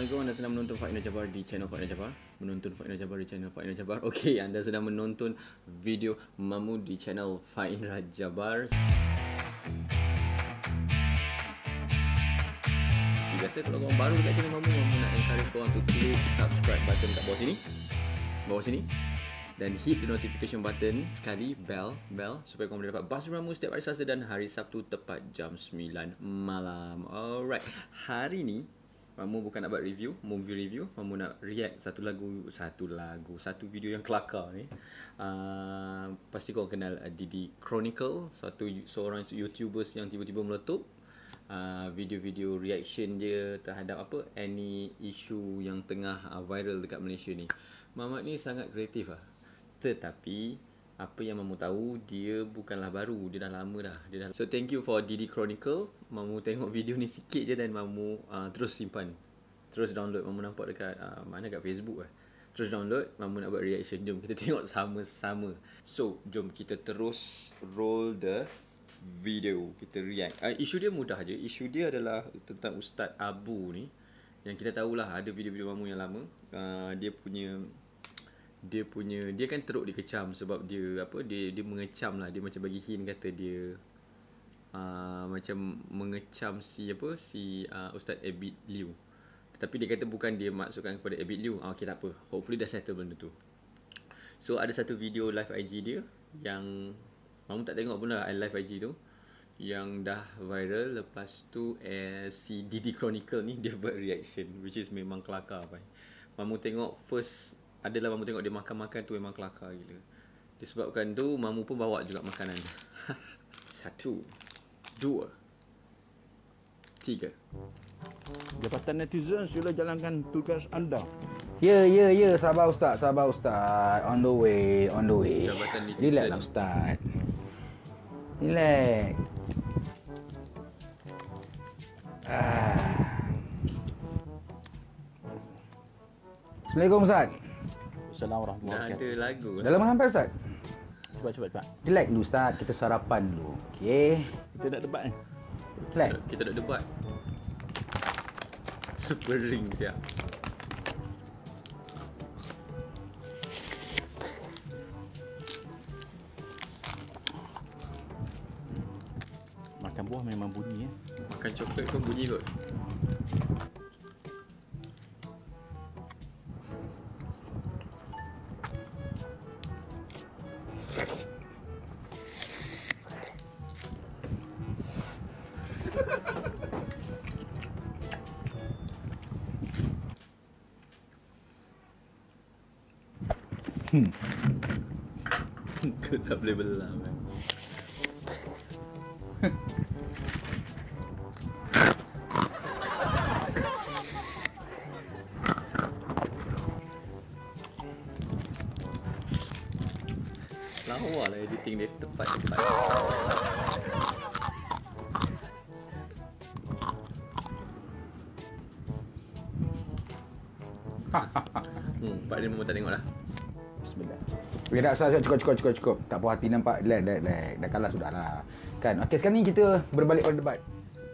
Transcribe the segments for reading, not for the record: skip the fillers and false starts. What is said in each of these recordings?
Assalamualaikum, anda sedang menonton Faiz Jabar di channel Faiz Jabar. Menonton Faiz Jabar di channel Faiz Jabar. Okey, anda sedang menonton video Mamu di channel Faiz Jabar. Biasa kalau korang baru dekat channel Mamu nak encourage korang untuk klik subscribe button kat bawah sini dan hit the notification button sekali, bell supaya korang boleh dapat buzz Mamu setiap hari Selasa dan hari Sabtu tepat jam 9 malam. Alright, hari ni Mamu bukan nak buat review, movie review. Mamu nak react satu video yang kelakar ni. Pasti korang kenal Didi Chronicle, seorang YouTubers yang tiba-tiba meletup. Video-video reaction dia terhadap any isu yang tengah viral dekat Malaysia ni. Mamat ni sangat kreatif lah. Tetapi apa yang Mamu tahu, dia bukanlah baru, dia dah lama dah. So thank you for Didi Chronicle. Mamu tengok video ni sikit je dan Mamu terus simpan, terus download. Mamu nampak dekat mana, kat Facebook lah. Terus download, Mamu nak buat reaction. Jom kita tengok sama-sama. So jom kita terus roll the video, kita react. Isu dia mudah je. Isu dia adalah tentang Ustaz Abu ni, yang kita tahulah ada video-video Mamu yang lama. Dia kan teruk dikecam sebab dia dia mengecam lah. Dia macam bagi hint, kata dia macam mengecam si Ustaz Abid Liu. Tetapi dia kata bukan dia maksudkan kepada Abid Liu. Okay, tak apa, hopefully dah settle benda tu. So ada satu video live IG dia yang Mamu tak tengok pun lah, live IG tu, yang dah viral. Lepas tu si Didi Chronicle ni dia buat reaction, which is memang kelakar. Mamu tengok Mamu tengok dia makan-makan tu memang kelakar gila. Disebabkan tu Mamu pun bawa juga makanan. 1, 2, 3. Jabatan netizen, sila jalankan tugas anda. Ya, sabar Ustaz. On the way. Jabatan netizen. Relax lah Ustaz. Relax. Assalamualaikum Ustaz. Assalamualaikum Dah warahmatullahi ada lagu. Dah lama sampai Ustaz? Cepat. Relax dulu Ustaz, kita sarapan dulu. Okey. Kita nak debat ni. Relax. Kita nak debat. Super ring siap. Makan buah memang bunyi ya. Makan coklat pun bunyi kot. Kau tak boleh belah kan. Lawa lah editing dia tepat. Pak dia memang tak tengok lah. Bismillah. Okey dah Ustaz, cukup. Tak puas hati nampak. Dah kalah sudah lah. Kan. Okey, sekarang ni kita berbalik pada debat.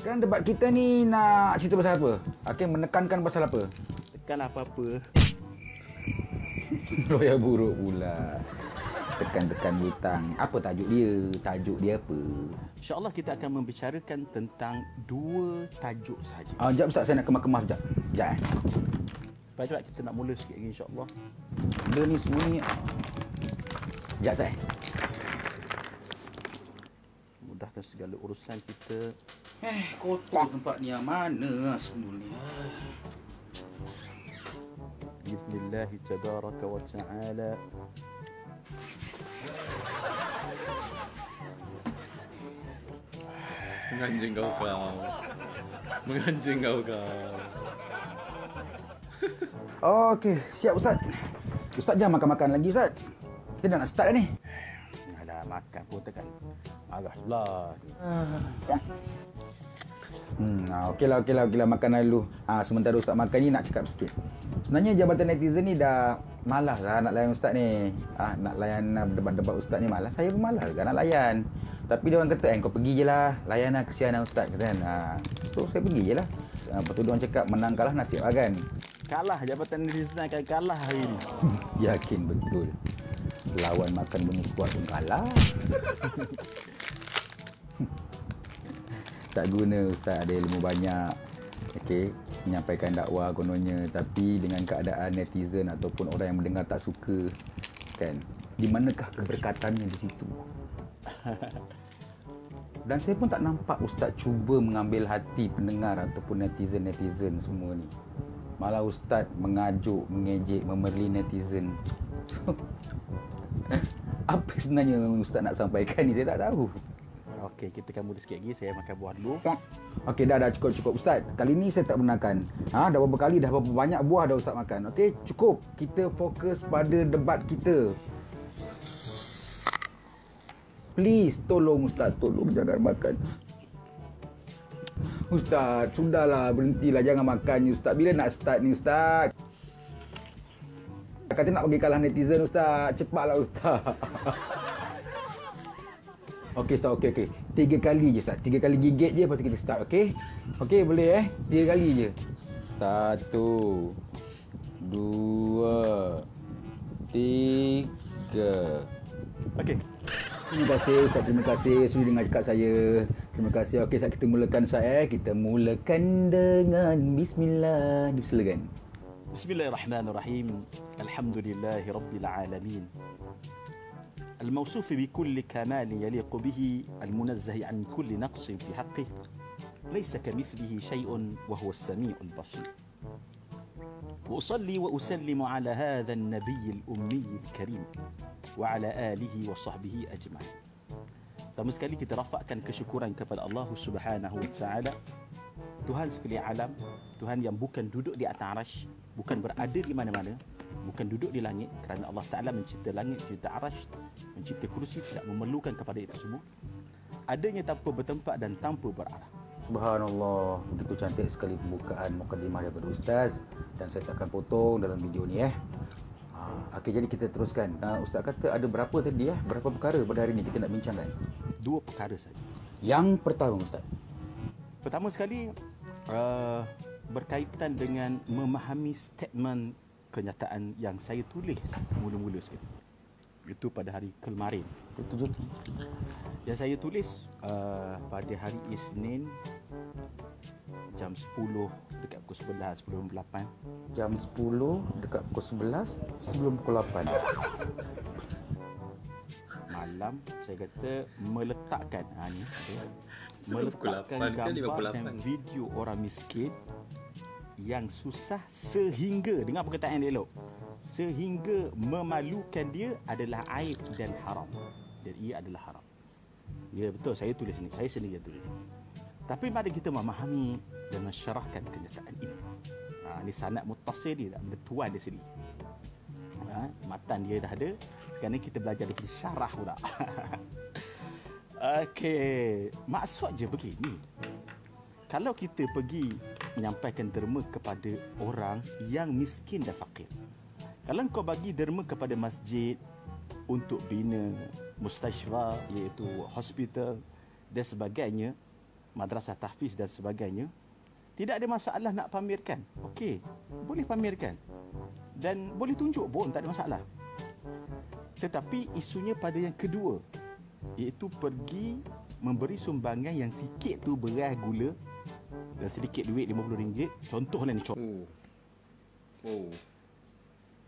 Sekarang debat kita ni nak cerita pasal apa? Okey, menekankan pasal apa? Tekan apa-apa. Lawyer buruk pula. Tekan hutang. Apa tajuk dia? Apa? InsyaAllah kita akan membicarakan tentang 2 tajuk sahaja. Sekejap Ustaz, saya nak kemas sekejap. Sekejap Cepat kita nak mula sikit lagi insyaAllah. Benda ni semua ni. Sekejap Ustaz. Mudahkan segala urusan kita. Kotor tempat ni yang mana sebenarnya? Bismillahi tabaraka wa ta'ala. Menganjing kau. Okey, siap Ustaz. Ustaz jangan makan-makan lagi Ustaz. Kita dah nak start dah ni. Alah, makan pun tekan marah sebelah. Okeylah makan dulu. Sementara Ustaz makan ni nak cakap sikit. Sebenarnya jabatan netizen ni dah malas lah nak layan Ustaz ni. Nak layan debat-debat Ustaz ni malas. Saya pun malas kan nak layan. Tapi dia orang kata, kau pergi je lah. Layan lah, kesian lah Ustaz. Kan? So saya pergi je lah. Lepas tu diorang cakap menang kalah nasib lah kan. Kalah, Jabatan Netizen akan kalah hari ini. Yakin betul. Lawan makan bunyi kuat pun kalah. Tak guna Ustaz ada ilmu banyak. Okey, menyampaikan dakwah kononnya, tapi dengan keadaan netizen ataupun orang yang mendengar tak suka kan. Di manakah keberkatannya di situ? Dan saya pun tak nampak Ustaz cuba mengambil hati pendengar ataupun netizen-netizen semua ni. Malah Ustaz mengajuk, mengejek, memerli netizen. Apa sebenarnya Ustaz nak sampaikan ni, saya tak tahu. Okey, kita akan mudah sikit lagi. Saya makan buah dulu. Okey, dah cukup Ustaz. Kali ni saya tak benarkan. Dah berapa kali, dah berapa banyak buah dah Ustaz makan. Okey, cukup. Kita fokus pada debat kita. Please, tolong Ustaz, tolong jangan makan. Ustaz, sudahlah, berhentilah, jangan makan ni Ustaz. Bila nak start ni Ustaz? Kata nak bagi kalah netizen Ustaz. Cepatlah Ustaz. Okey Ustaz, okey. 3 kali je Ustaz. 3 kali gigit je, lepas tu kita start, okey? Okey, boleh 3 kali je. 1, 2, 3. Okey. Terima kasih Ustaz, terima kasih sudi dengar cakap saya. Terima kasih. Okey, Ustaz, kita mulakan Ustaz. Kita mulakan dengan bismillah. Silakan. Bismillahirrahmanirrahim. Alhamdulillahirabbil alamin. الموصوف بكل كمال يليق به المنزه عن كل نقص في حقه ليس كمثله شيء وهو السميع البصير وأصلي وأسلم على هذا النبي الأمي الكريم وعلى آله وصحبه أجمعين. Pertama sekali kita rafakkan kesyukuran kepada Allah Subhanahu wa taala, Tuhan sekalian alam, Tuhan yang bukan duduk di atas arasy, bukan berada di mana-mana, bukan duduk di langit, kerana Allah Ta'ala mencipta langit, mencipta arasy, mencipta kursi, tidak memerlukan kepada itu semua. Adanya tanpa bertempat dan tanpa berarah. Subhanallah, begitu cantik sekali pembukaan mukadimah daripada Ustaz, dan saya tak akan potong dalam video ni Okey, jadi kita teruskan. Ustaz kata ada berapa tadi berapa perkara pada hari ni kita nak bincangkan? 2 perkara saja. Yang pertama Ustaz. Pertama sekali berkaitan dengan memahami statement kenyataan yang saya tulis mula-mula sekali. Itu pada hari kemarin. Betul. Yang saya tulis pada hari Isnin jam 10 dekat pukul 11 sebelum 8. Jam 10 dekat pukul 11 sebelum pukul 8. Malam saya kata meletakkan ni Sebelum pukul 8 meletakkan ke gambar 58? dan video orang miskin yang susah sehingga, dengar perkataan yang elok, sehingga memalukan dia adalah aib dan haram, dan ia adalah haram. Ya betul, saya tulis ni, saya sendiri yang tulis. Tapi mari kita memahami dan mensyarahkan kenyataan ini. Ini sanad muttasil dia, benda tuan dia sendiri. Matan dia dah ada, sekarang ni kita belajar dari syarah pula. Okey, maksud je begini. Kalau kita pergi menyampaikan derma kepada orang yang miskin dan fakir, kalau kau bagi derma kepada masjid untuk bina mustashfa, iaitu hospital dan sebagainya, madrasah tahfiz dan sebagainya, tidak ada masalah nak pamerkan. Okey, boleh pamerkan dan boleh tunjuk pun, tak ada masalah. Tetapi isunya pada yang kedua, iaitu pergi memberi sumbangan yang sikit tu beras, gula dan sedikit duit RM50. Contohlah ni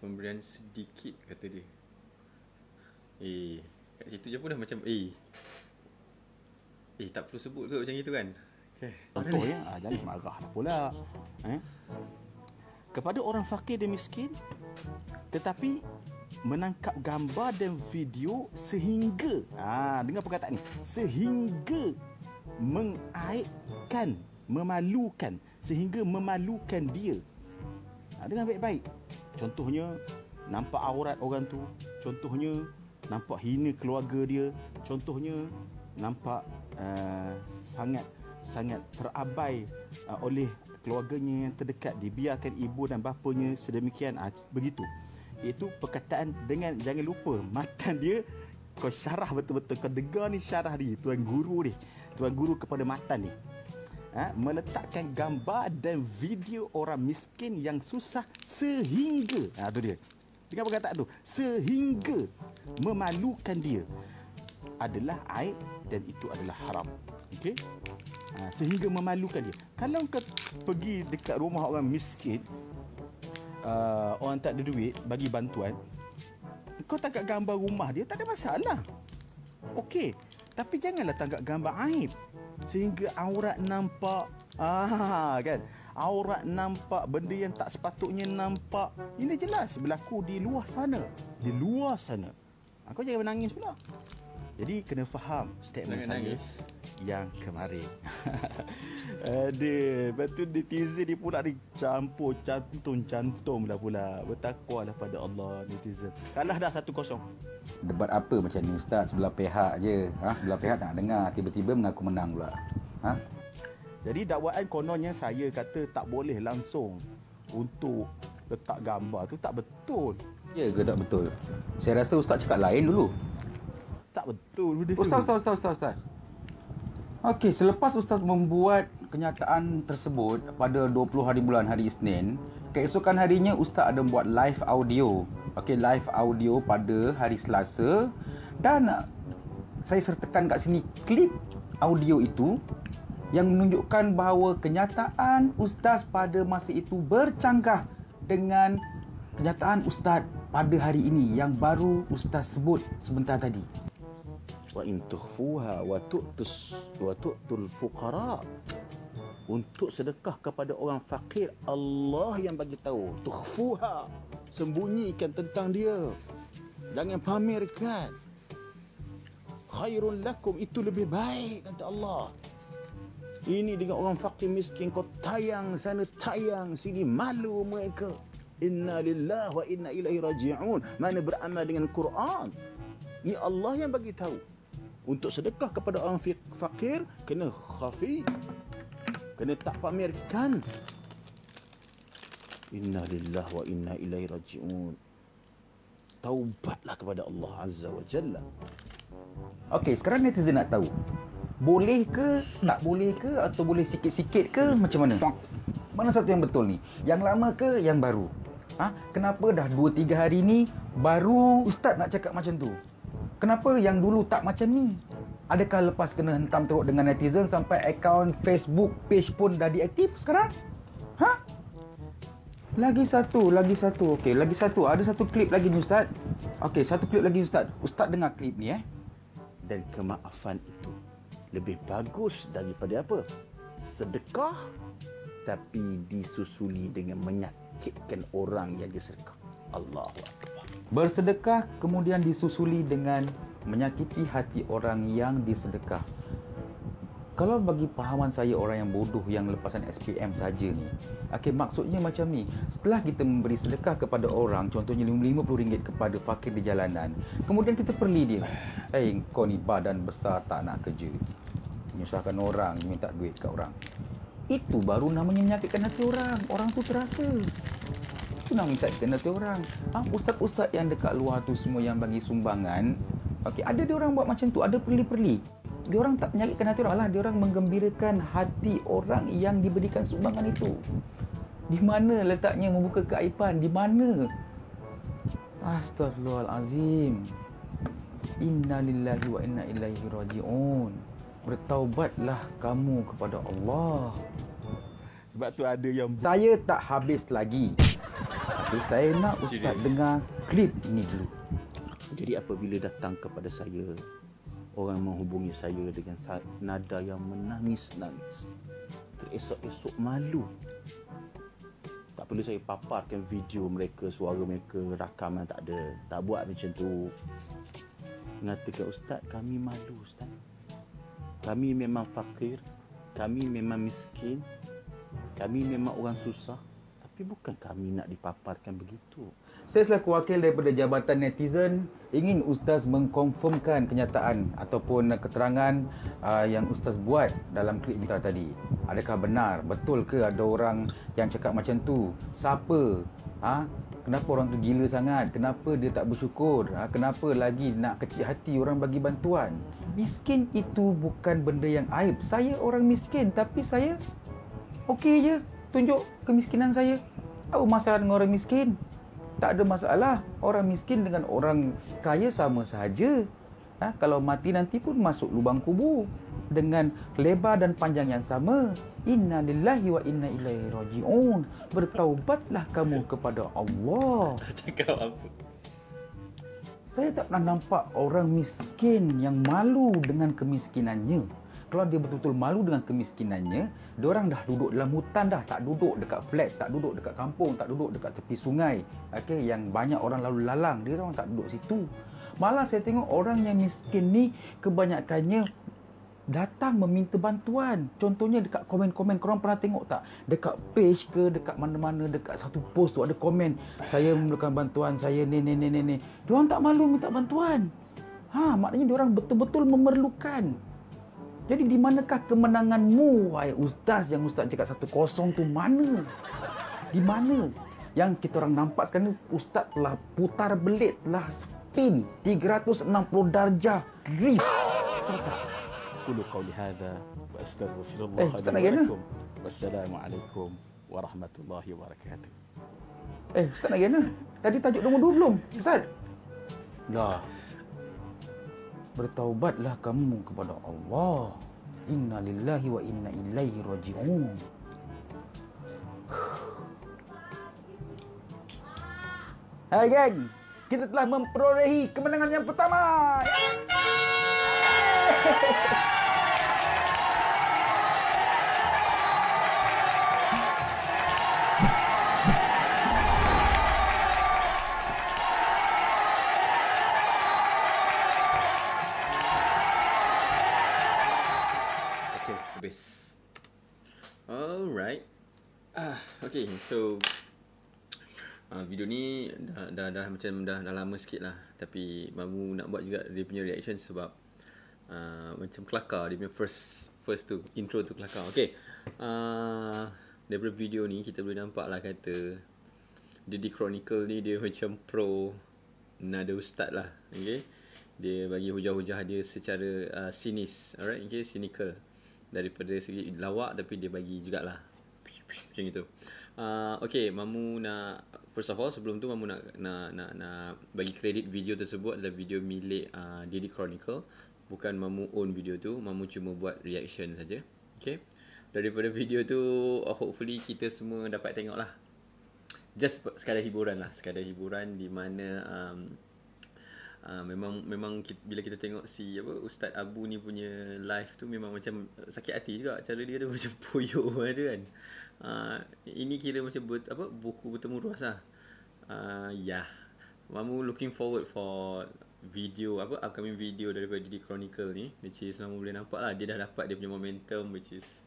Pemberian sedikit kata dia. Kat situ je pun dah macam tak perlu sebut ke macam itu kan. contoh ya, jangan marah lah pula. Kepada orang fakir dan miskin, tetapi menangkap gambar dan video sehingga dengar perkataan ni, sehingga mengaibkan, memalukan, sehingga memalukan dia. Dengar baik-baik. Contohnya nampak aurat orang tu, contohnya nampak hina keluarga dia, contohnya nampak sangat terabai oleh keluarganya yang terdekat, dibiarkan ibu dan bapanya sedemikian, begitu. Itu perkataan dengan, jangan lupa matan dia kau syarah betul-betul, kau dengar ni syarah dia, tuan guru kepada matan ni. meletakkan gambar dan video orang miskin yang susah sehingga tu dia. Dengan perkataan tu, sehingga memalukan dia adalah aib dan itu adalah haram. Okey? Sehingga memalukan dia. Kalau kau pergi dekat rumah orang miskin, orang tak ada duit bagi bantuan, kau tangkap gambar rumah dia, tak ada masalah. Okey. Tapi janganlah tangkap gambar aib sehingga aurat nampak. Kan? Aurat nampak, benda yang tak sepatutnya nampak. Ini jelas berlaku di luar sana. Di luar sana. Kau jangan menangis pula. Jadi kena faham statement saya yang kemarin. Lepas tu netizen ni pula dicampur cantum lah pula. Bertakwalah pada Allah netizen. Kalah dah 1-0. Debat apa macam ni Ustaz? Sebelah pihak je. Sebelah pihak tak nak dengar. Tiba-tiba mengaku menang pula. Jadi dakwaan kononnya saya kata tak boleh langsung untuk letak gambar tu, tak betul. Ya ke tak betul? Saya rasa Ustaz cakap lain dulu. Tak betul benda tu. Ustaz. Okey, selepas Ustaz membuat kenyataan tersebut pada 20 hari bulan hari Isnin, keesokan harinya Ustaz ada buat live audio. Okey, live audio pada hari Selasa, dan saya sertakan kat sini klip audio itu yang menunjukkan bahawa kenyataan Ustaz pada masa itu bercanggah dengan kenyataan Ustaz pada hari ini yang baru Ustaz sebut sebentar tadi. Wa in tukhfuha wa tu'tul fuqara. Untuk sedekah kepada orang fakir, Allah yang bagi tahu. Tukhfuha, sembunyikan tentang dia. Jangan pamerkan. Khairun lakum, itu lebih baik kata Allah. Ini dengan orang fakir miskin kau tayang sana tayang sini, malu mereka. Inna lillahi wa inna ilaihi raji'un. Mana beramal dengan Quran. Ini Allah yang bagi tahu. Untuk sedekah kepada orang fakir kena khafi. Kena tak pamerkan. Inna lillahi wa inna ilaihi raji'un. Taubatlah kepada Allah Azza wa Jalla. Okey, sekarang netizen nak tahu, boleh ke, tak boleh ke, atau boleh sikit-sikit ke, macam mana? Mana satu yang betul ni? Yang lama ke yang baru? Kenapa dah 2-3 hari ni baru Ustaz nak cakap macam tu? Kenapa yang dulu tak macam ni? Adakah lepas kena hentam teruk dengan netizen sampai akaun Facebook page pun dah diaktif sekarang? Lagi satu. Okey, lagi satu. Ada satu klip lagi ni Ustaz. Okey, satu klip lagi Ustaz. Ustaz dengar klip ni Dan kemaafan itu lebih bagus daripada apa? Sedekah tapi disusuli dengan menyakitkan orang yang disedekah. Allahu Akbar. Bersedekah kemudian disusuli dengan menyakiti hati orang yang disedekah. Kalau bagi pahaman saya orang yang bodoh yang lepasan SPM saja ni, maksudnya macam ni. Setelah kita memberi sedekah kepada orang, contohnya RM50 kepada fakir di jalanan, kemudian kita perli dia. Kau ni badan besar tak nak kerja, menyusahkan orang, minta duit kat orang. Itu baru namanya menyakitkan hati orang. Orang tu terasa. Itu namanya menyakitkan hati orang. Ustaz-ustaz yang dekat luar tu semua yang bagi sumbangan, ada dia orang buat macam tu, ada perli-perli. Dia orang tak menyakitkan hati orang lah, dia orang menggembirakan hati orang yang diberikan sumbangan itu. Di mana letaknya membuka keaiban? Di mana? Astaghfirullahalazim. Inna lillahi wa inna ilaihi raji'un. Bertaubatlah kamu kepada Allah. Sebab tu ada yang saya tak habis lagi. Tapi saya nak Ustaz dengar klip ni dulu. Jadi apabila datang kepada saya, orang menghubungi saya dengan nada yang menangis-nangis, teresok-esok malu, tak perlu saya paparkan video mereka, suara mereka, rakaman, tak ada. Tak buat macam tu. Mengatakan, Ustaz, kami malu Ustaz. Kami memang fakir, kami memang miskin, kami memang orang susah, tapi bukan kami nak dipaparkan begitu. Saya selaku wakil daripada Jabatan Netizen ingin Ustaz mengkonfirmkan kenyataan ataupun keterangan yang Ustaz buat dalam klip kita tadi. Adakah benar, betul ke ada orang yang cakap macam tu? Siapa? Kenapa orang tu gila sangat? Kenapa dia tak bersyukur? Kenapa lagi nak kecil hati orang bagi bantuan? Miskin itu bukan benda yang aib. Saya orang miskin tapi saya okey je tunjuk kemiskinan saya. Apa masalah dengan orang miskin? Tak ada masalah. Orang miskin dengan orang kaya sama sahaja. Kalau mati nanti pun masuk lubang kubur dengan lebar dan panjang yang sama. Inna lillahi wa inna ilaihi raji'un. Bertaubatlah kamu kepada Allah. Cakap apa? Saya tak pernah nampak orang miskin yang malu dengan kemiskinannya. Kalau dia betul-betul malu dengan kemiskinannya, dia orang dah duduk dalam hutan dah, tak duduk dekat flat, tak duduk dekat kampung, tak duduk dekat tepi sungai. Okey, yang banyak orang lalu lalang, dia orang tak duduk situ. Malah saya tengok orang yang miskin ni kebanyakannya datang meminta bantuan. Contohnya dekat komen-komen, korang pernah tengok tak? Dekat page ke, dekat mana-mana, dekat satu post tu ada komen, saya memerlukan bantuan, saya ni. Diorang tak malu minta bantuan. Maknanya diorang betul-betul memerlukan. Jadi di manakah kemenanganmu, wahai ustaz, yang ustaz cakap 1-0 tu mana? Di mana? Yang kita orang nampak sekarang ni, ustaz telah putar belit, telah spin 360 darjah drift. Tahu tak? Qulu qawli hadha wa astaghfirullah Ustaz nak gana? Wassalamualaikum warahmatullahi wabarakatuh. Ustaz nak gana? Tadi tajuk nombor 2 belum? Ustaz? Lah. Bertaubatlah kamu kepada Allah. Inna lillahi wa inna ilaihi raji'un. Hai geng, kita telah memperolehi kemenangan yang pertama. Okay, habis. Alright. Okay, so video ni dah macam dah lama sikit lah. Tapi Mamu nak buat juga dia punya reaction sebab macam kelakar. Dia punya first tu, intro tu kelakar. Okay, daripada video ni kita boleh nampak lah kata Didi Chronicle ni dia macam pro nada ustaz lah. Okay, dia bagi hujah-hujah dia secara sinis. Alright, okay, cynical. Daripada segi lawak tapi dia bagi jugalah macam itu. Okay, Mamu nak, first of all, sebelum tu Mamu nak bagi kredit video tersebut adalah video milik Didi Chronicle. Bukan Mamu own video tu, Mamu cuma buat reaction saja. Okay, daripada video tu hopefully kita semua dapat tengok lah. Just sekadar hiburan lah, sekadar hiburan di mana memang bila kita tengok si Ustaz Abu ni punya live tu memang macam sakit hati juga. Cara dia tu macam poyo ada kan. Ini kira macam buku bertemu ruas lah. Mamu looking forward for video upcoming video daripada Didi Chronicle ni, which is Mamu boleh nampak lah dia dah dapat dia punya momentum, which is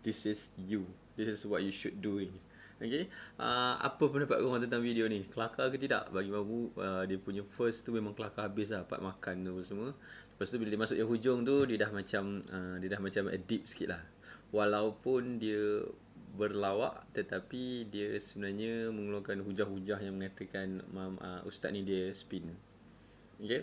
this is you, this is what you should do. Okay, apa pendapat korang tentang video ni? Kelakar ke tidak? Bagi Mamu, dia punya first tu memang kelakar habis lah, part makan tu semua. Lepas tu bila dia masuk yang hujung tu, dia dah macam deep sikit lah. Walaupun dia berlawak, tetapi dia sebenarnya mengeluarkan hujah-hujah yang mengatakan ustaz ni dia spin. Okay,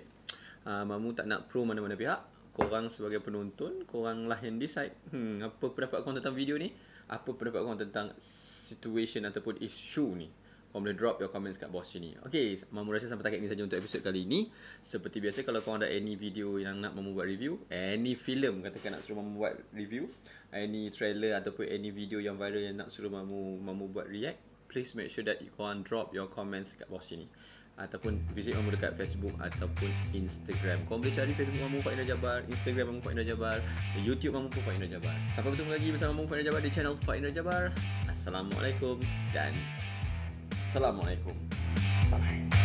Mamu tak nak pro mana-mana pihak. Korang sebagai penonton, korang lah yang decide. Apa pendapat korang tentang video ni? Apa pendapat korang tentang situation ataupun isu ni? Korang boleh drop your comments kat bawah sini. Okay, Mamu rasa sampai takat ni saja untuk episod kali ni. Seperti biasa, kalau korang ada any video yang nak Mamu buat review, any film katakan nak suruh Mamu buat review, any trailer ataupun any video yang viral yang nak suruh Mamu buat react, please make sure that korang drop your comments kat bawah sini. Ataupun visit Mamu dekat Facebook ataupun Instagram. Korang boleh cari Facebook Mamu Faiz Indra Jabbar, Instagram Mamu Faiz Indra Jabbar, YouTube Mamu pun Faiz Indra Jabbar. Sampai bertemu lagi bersama Mamu Faiz Indra Jabbar di channel Faiz Indra Jabbar. Assalamualaikum dan Assalamualaikum. Bye bye.